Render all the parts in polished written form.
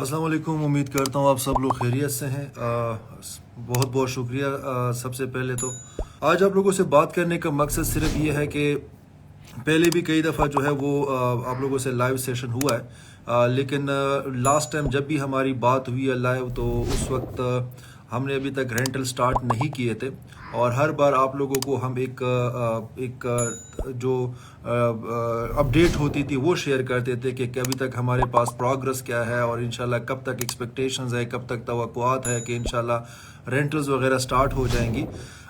السلام علیکم. امید کرتا ہوں آپ سب لوگ خیریت سے ہیں. بہت بہت شکریہ. سب سے پہلے تو آج آپ لوگوں سے بات کرنے کا مقصد صرف یہ ہے کہ پہلے بھی کئی دفعہ جو ہے وہ آپ لوگوں سے لائیو سیشن ہوا ہے، لیکن لاسٹ ٹائم جب بھی ہماری بات ہوئی ہے لائیو تو اس وقت ہم نے ابھی تک رینٹل سٹارٹ نہیں کیے تھے، اور ہر بار آپ لوگوں کو ہم ایک جو اپڈیٹ ہوتی تھی وہ شیئر کرتے تھے کہ ابھی تک ہمارے پاس پروگرس کیا ہے، اور انشاءاللہ کب تک ایکسپیکٹیشنز ہے، کب تک توقعات ہے کہ انشاءاللہ رینٹلز وغیرہ سٹارٹ ہو جائیں گی.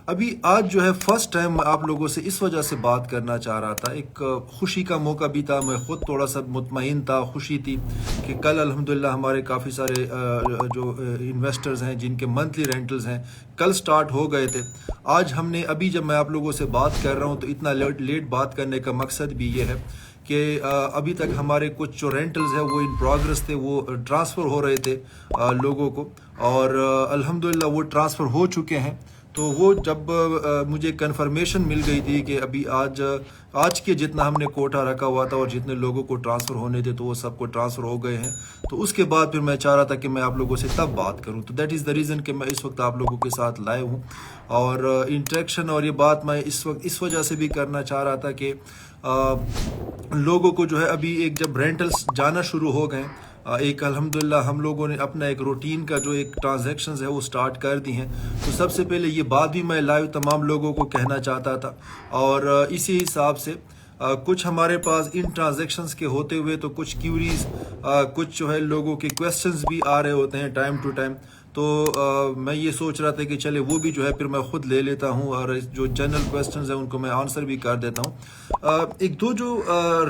ابھی آج جو ہے فرسٹ ٹائم میں آپ لوگوں سے اس وجہ سے بات کرنا چاہ رہا تھا. ایک خوشی کا موقع بھی تھا، میں خود تھوڑا سا مطمئن تھا، خوشی تھی کہ کل الحمدللہ ہمارے کافی سارے جو انویسٹرز ہیں جن کے منتھلی رینٹلز ہیں کل سٹارٹ ہو گئے تھے. آج ہم نے ابھی جب میں آپ لوگوں سے بات کر رہا ہوں تو اتنا لیٹ بات کرنے کا مقصد بھی یہ ہے کہ ابھی تک ہمارے کچھ جو رینٹلز ہیں وہ ان پروگرس تھے، وہ ٹرانسفر ہو رہے تھے لوگوں کو، اور الحمدللہ وہ ٹرانسفر ہو چکے ہیں. تو وہ جب مجھے کنفرمیشن مل گئی تھی کہ ابھی آج کے جتنا ہم نے کوٹا رکھا ہوا تھا اور جتنے لوگوں کو ٹرانسفر ہونے تھے تو وہ سب کو ٹرانسفر ہو گئے ہیں، تو اس کے بعد پھر میں چاہ رہا تھا کہ میں آپ لوگوں سے تب بات کروں. تو دیٹ از دا ریزن کہ میں اس وقت آپ لوگوں کے ساتھ لائے ہوں، اور انٹریکشن اور یہ بات میں اس وقت اس وجہ سے بھی کرنا چاہ رہا تھا کہ لوگوں کو جو ہے ابھی ایک جب رینٹلز جانا شروع ہو گئے، ایک الحمدللہ ہم لوگوں نے اپنا ایک روٹین کا جو ایک ٹرانزیکشنز ہے وہ سٹارٹ کر دی ہیں. تو سب سے پہلے یہ بات بھی میں لائیو تمام لوگوں کو کہنا چاہتا تھا، اور اسی حساب سے کچھ ہمارے پاس ان ٹرانزیکشنز کے ہوتے ہوئے تو کچھ کیوریز، کچھ جو ہے لوگوں کے کویسچنز بھی آ رہے ہوتے ہیں ٹائم ٹو ٹائم. تو میں یہ سوچ رہا تھا کہ چلے وہ بھی جو ہے پھر میں خود لے لیتا ہوں، اور جو جنرل کویسچنز ہیں ان کو میں آنسر بھی کر دیتا ہوں. ایک دو جو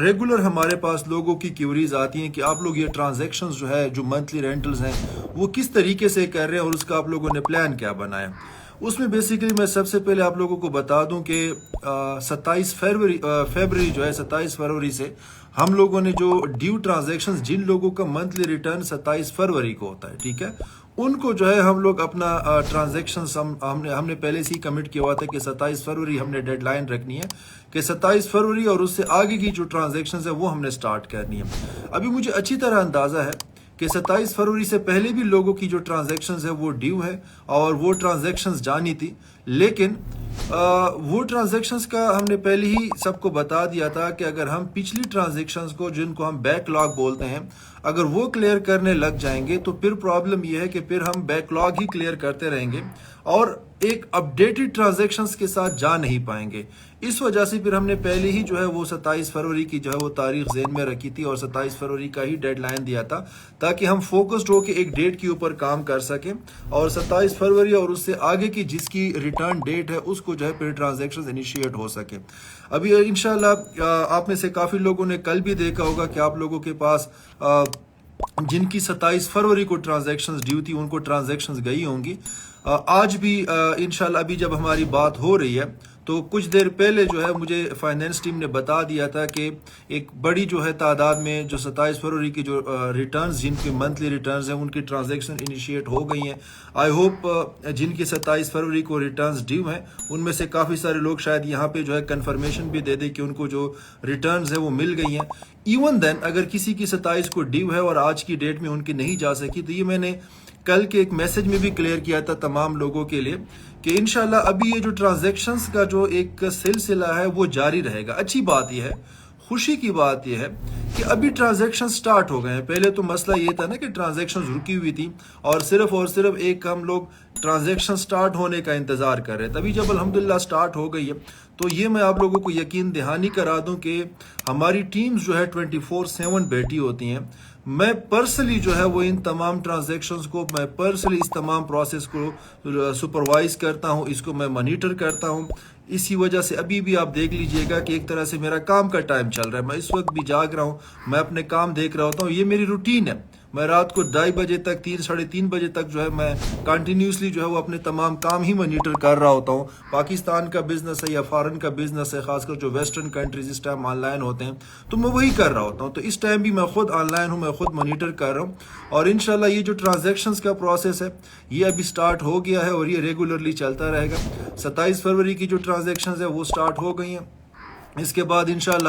ریگولر ہمارے پاس لوگوں کی کیوریز آتی ہیں کہ آپ لوگ یہ ٹرانزیکشنز جو ہے جو منتھلی رینٹلز ہیں وہ کس طریقے سے کر رہے ہیں، اور اس کا آپ لوگوں نے پلان کیا بنایا. اس میں بیسیکلی میں سب سے پہلے آپ لوگوں کو بتا دوں کہ 27 فیبری جو ہے 27 فروری سے ہم لوگوں نے جو ڈیو ٹرانزیکشنز، جن لوگوں کا منتھلی ریٹرن 27 فروری کو ہوتا ہے، ٹھیک ہے، ان کو جو ہے ہم لوگ اپنا ٹرانزیکشنز ہم نے پہلے سے ہی کمٹ کیا ہوا تھا کہ 27 فروری ہم نے ڈیڈ لائن رکھنی ہے کہ 27 فروری اور اس سے آگے کی جو ٹرانزیکشنز ہیں وہ ہم نے سٹارٹ کرنی ہے. ابھی مجھے اچھی طرح اندازہ ہے کہ 27 فروری سے پہلے بھی لوگوں کی جو ٹرانزیکشنز ہے وہ ڈیو ہے اور وہ ٹرانزیکشنز جانی تھی، لیکن وہ ٹرانزیکشنز کا ہم نے پہلے ہی سب کو بتا دیا تھا کہ اگر ہم پچھلی ٹرانزیکشنز کو، جن کو ہم بیک لاگ بولتے ہیں، اگر وہ کلیئر کرنے لگ جائیں گے تو پھر پرابلم یہ ہے کہ پھر ہم بیک لاگ ہی کلیئر کرتے رہیں گے اور ایک اپڈیٹڈ ٹرانزیکشنز کے ساتھ جا نہیں پائیں گے. اس وجہ سے پھر ہم نے پہلے ہی جو ہے وہ 27 فروری کی جو ہے وہ تاریخ ذہن میں رکھی تھی اور 27 فروری کا ہی ڈیڈ لائن دیا تھا تاکہ ہم فوکسڈ ہو کے ایک ڈیٹ کے اوپر کام کر سکیں، اور 27 فروری اور اس سے آگے کی جس کی ریٹرن ڈیٹ ہے اس کو جو ہے پھر ٹرانزیکشنز انیشیٹ ہو سکے. ابھی انشاءاللہ آپ میں سے کافی لوگوں نے کل بھی دیکھا ہوگا کہ آپ لوگوں کے پاس جن کی 27 فروری کو ٹرانزیکشنز ڈیو تھی ان کو ٹرانزیکشنز گئی ہوں گی. آج بھی انشاءاللہ ابھی جب ہماری بات ہو رہی ہے تو کچھ دیر پہلے جو ہے مجھے فائنینس ٹیم نے بتا دیا تھا کہ ایک بڑی جو ہے تعداد میں جو 27 فروری کی جو ریٹرنز، جن کے منتھلی ریٹرنز ہیں، ان کی ٹرانزیکشن انیشیٹ ہو گئی ہیں. آئی ہوپ جن کی 27 فروری کو ریٹرنز ڈیو ہیں ان میں سے کافی سارے لوگ شاید یہاں پہ جو ہے کنفرمیشن بھی دے دیں کہ ان کو جو ریٹرنز ہیں وہ مل گئی ہیں. ایون دین اگر کسی کی 27 کو ڈیو ہے اور آج کی ڈیٹ میں ان کی نہیں جا سکی، تو یہ میں نے کل کے ایک میسج میں بھی کلیئر کیا تھا تمام لوگوں کے لیے کہ انشاءاللہ ابھی یہ جو ٹرانزیکشنز کا جو ایک سلسلہ ہے وہ جاری رہے گا. اچھی بات یہ ہے، خوشی کی بات یہ ہے کہ ابھی ٹرانزیکشن سٹارٹ ہو گئے ہیں. پہلے تو مسئلہ یہ تھا نا کہ ٹرانزیکشن رکی ہوئی تھی اور صرف ایک ہم لوگ ٹرانزیکشن سٹارٹ ہونے کا انتظار کر رہے. تبھی جب الحمدللہ سٹارٹ ہو گئی ہے تو یہ میں آپ لوگوں کو یقین دہانی کرا دوں کہ ہماری ٹیمز جو ہے 24/7 بیٹھی ہوتی ہیں. میں پرسنلی جو ہے وہ ان تمام ٹرانزیکشنز کو، میں پرسنلی اس تمام پروسیس کو سپروائز کرتا ہوں، اس کو میں مانیٹر کرتا ہوں. اسی وجہ سے ابھی بھی آپ دیکھ لیجئے گا کہ ایک طرح سے میرا کام کا ٹائم چل رہا ہے. میں اس وقت بھی جاگ رہا ہوں، میں اپنے کام دیکھ رہا ہوتا ہوں. یہ میری روٹین ہے. میں رات کو 2:30 بجے تک، 3 بجے تک جو ہے میں کنٹینیوسلی جو ہے وہ اپنے تمام کام ہی مانیٹر کر رہا ہوتا ہوں. پاکستان کا بزنس ہے یا فارن کا بزنس ہے، خاص کر جو ویسٹرن کنٹریز اس ٹائم آن لائن ہوتے ہیں، تو میں وہی کر رہا ہوتا ہوں. تو اس ٹائم بھی میں خود آن لائن ہوں، میں خود مانیٹر کر رہا ہوں. اور انشاءاللہ یہ جو ٹرانزیکشنز کا پروسیس ہے یہ ابھی سٹارٹ ہو گیا ہے اور یہ ریگولرلی چلتا رہے گا. 27 فروری کی جو ٹرانزیکشنز ہے وہ سٹارٹ ہو گئی ہیں. اس کے بعد انشاءاللہ